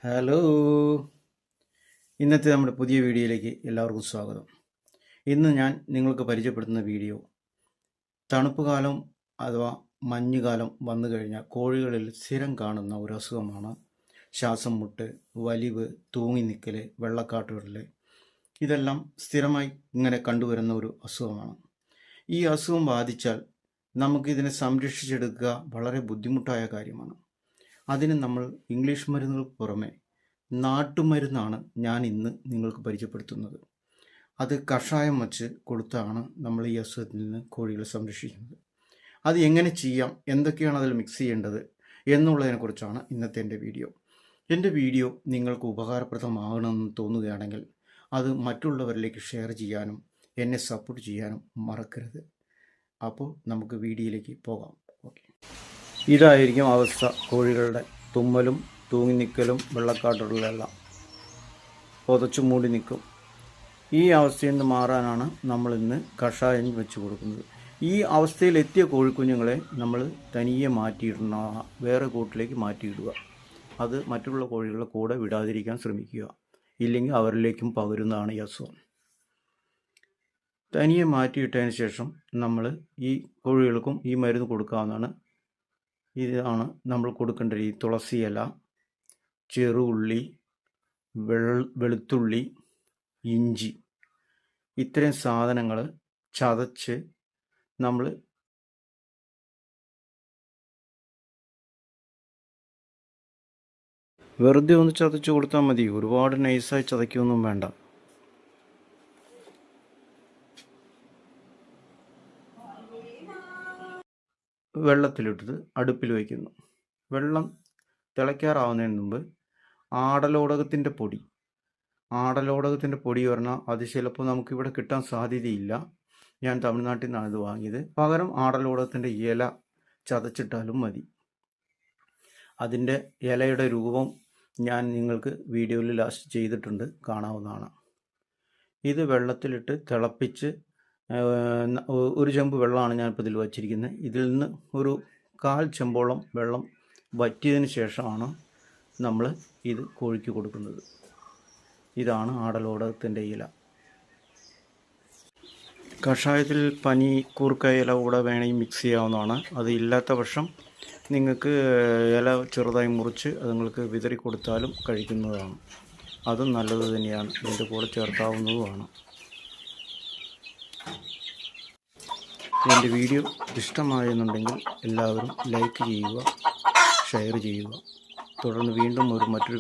Hello, ഇന്നത്തെ നമ്മുടെ പുതിയ വീഡിയോയിലേക്ക് എല്ലാവർക്കും സ്വാഗതം. ഇന്ന് ഞാൻ നിങ്ങൾക്ക് പരിചയപ്പെടുത്തുന്ന വീഡിയോ തണുപ്പ് കാലം അഥവാ മഞ്ഞുകാലം വന്നു കഴിഞ്ഞാൽ കോഴികളിൽ സ്ഥിരം കാണുന്ന ഒരു അസുഖമാണ് ശ്വാസം മുട്ട്, വലിവ്, തൂങ്ങി നിൽക്കൽ, വെള്ളക്കാട്ടുവിടൽ. ഇതെല്ലാം സ്ഥിരമായി ഇങ്ങനെ കണ്ടുവരുന്ന ഒരു അസുഖമാണ്. ഈ അസുഖം ബാധിച്ചാൽ നമുക്കിതിനെ സംരക്ഷിച്ചെടുക്കുക വളരെ ബുദ്ധിമുട്ടായ കാര്യമാണ്. അതിന് നമ്മൾ ഇംഗ്ലീഷ് മരുന്നുകൾക്ക് പുറമെ നാട്ടുമരുന്നാണ് ഞാൻ ഇന്ന് നിങ്ങൾക്ക് പരിചയപ്പെടുത്തുന്നത്. അത് കഷായം വച്ച് കൊടുത്താണ് നമ്മൾ ഈ അസുഖത്തിൽ നിന്ന് കോഴികളെ സംരക്ഷിക്കുന്നത്. അത് എങ്ങനെ ചെയ്യാം, എന്തൊക്കെയാണ് അതിൽ മിക്സ് ചെയ്യേണ്ടത് എന്നുള്ളതിനെക്കുറിച്ചാണ് ഇന്നത്തെ എൻ്റെ വീഡിയോ. എൻ്റെ വീഡിയോ നിങ്ങൾക്ക് ഉപകാരപ്രദമാകണമെന്ന് തോന്നുകയാണെങ്കിൽ അത് മറ്റുള്ളവരിലേക്ക് ഷെയർ ചെയ്യാനും എന്നെ സപ്പോർട്ട് ചെയ്യാനും മറക്കരുത്. അപ്പോൾ നമുക്ക് വീഡിയോയിലേക്ക് പോകാം. ഓക്കെ, ഇതായിരിക്കും അവസ്ഥ. കോഴികളുടെ തുമ്മലും തൂങ്ങി നിൽക്കലും വെള്ളക്കാട്ടുകളിലെല്ലാം പുതച്ചു മൂടി നിൽക്കും. ഈ അവസ്ഥയിൽ നിന്ന് മാറാനാണ് നമ്മൾ ഇന്ന് കഷായം വെച്ച് കൊടുക്കുന്നത്. ഈ അവസ്ഥയിലെത്തിയ കോഴിക്കുഞ്ഞുങ്ങളെ നമ്മൾ തനിയെ മാറ്റിയിടുന്ന വേറെ കൂട്ടിലേക്ക് മാറ്റിയിടുക. അത് മറ്റുള്ള കോഴികളുടെ കൂടെ വിടാതിരിക്കാൻ ശ്രമിക്കുക. ഇല്ലെങ്കിൽ അവരിലേക്കും പകരുന്നതാണ് ഈ അസുഖം. തനിയെ മാറ്റിയിട്ടതിന് ശേഷം നമ്മൾ ഈ കോഴികൾക്കും ഈ മരുന്ന് കൊടുക്കാവുന്നതാണ്. ഇതാണ് നമ്മൾ കൊടുക്കേണ്ട രീതി. തുളസി ഇല, ചെറുള്ളി, വെളുത്തുള്ളി, ഇഞ്ചി, ഇത്രയും സാധനങ്ങൾ ചതച്ച് നമ്മൾ വെറുതെ ഒന്ന് ചതച്ച് കൊടുത്താൽ മതി. ഒരുപാട് നൈസായി ചതയ്ക്കൊന്നും വേണ്ട. വെള്ളത്തിലിട്ടത് അടുപ്പിൽ വയ്ക്കുന്നു. വെള്ളം തിളയ്ക്കാറാവുന്നതിന് മുമ്പ് ആടലോടകത്തിൻ്റെ പൊടി പറഞ്ഞാൽ അത് ചിലപ്പോൾ നമുക്കിവിടെ കിട്ടാൻ സാധ്യതയില്ല. ഞാൻ തമിഴ്നാട്ടിൽ നിന്നാണ് ഇത് വാങ്ങിയത്. പകരം ആടലോടകത്തിൻ്റെ ഇല ചതച്ചിട്ടാലും മതി. അതിൻ്റെ ഇലയുടെ രൂപം ഞാൻ നിങ്ങൾക്ക് വീഡിയോയിൽ ലാസ്റ്റ് ചെയ്തിട്ടുണ്ട്, കാണാവുന്നതാണ്. ഇത് വെള്ളത്തിലിട്ട് തിളപ്പിച്ച് ഒരു ചെമ്പ് വെള്ളമാണ് ഞാനിപ്പോൾ ഇതിൽ വച്ചിരിക്കുന്നത്. ഇതിൽ നിന്ന് ഒരു 1/4 ചെമ്പോളം വെള്ളം വറ്റിയതിന് ശേഷമാണ് നമ്മൾ ഇത് കോഴിക്ക് കൊടുക്കുന്നത്. ഇതാണ് ആടലോടകത്തിൻ്റെ ഇല. കഷായത്തിൽ പനി, കൂർക്ക ഇല കൂടെ വേണമെങ്കിൽ മിക്സ് ചെയ്യാവുന്നതാണ്. അത് ഇല്ലാത്ത പക്ഷം നിങ്ങൾക്ക് ഇല ചെറുതായി മുറിച്ച് അത് നിങ്ങൾക്ക് വിതറി കൊടുത്താലും കഴിക്കുന്നതാണ്. അതും നല്ലത് തന്നെയാണ്. ഇതിൻ്റെ കൂടെ ചേർക്കാവുന്നതുമാണ്. എൻ്റെ വീഡിയോ ഇഷ്ടമായെന്നുണ്ടെങ്കിൽ എല്ലാവരും ലൈക്ക് ചെയ്യുക, ഷെയർ ചെയ്യുക. തുടർന്ന് വീണ്ടും മറ്റൊരു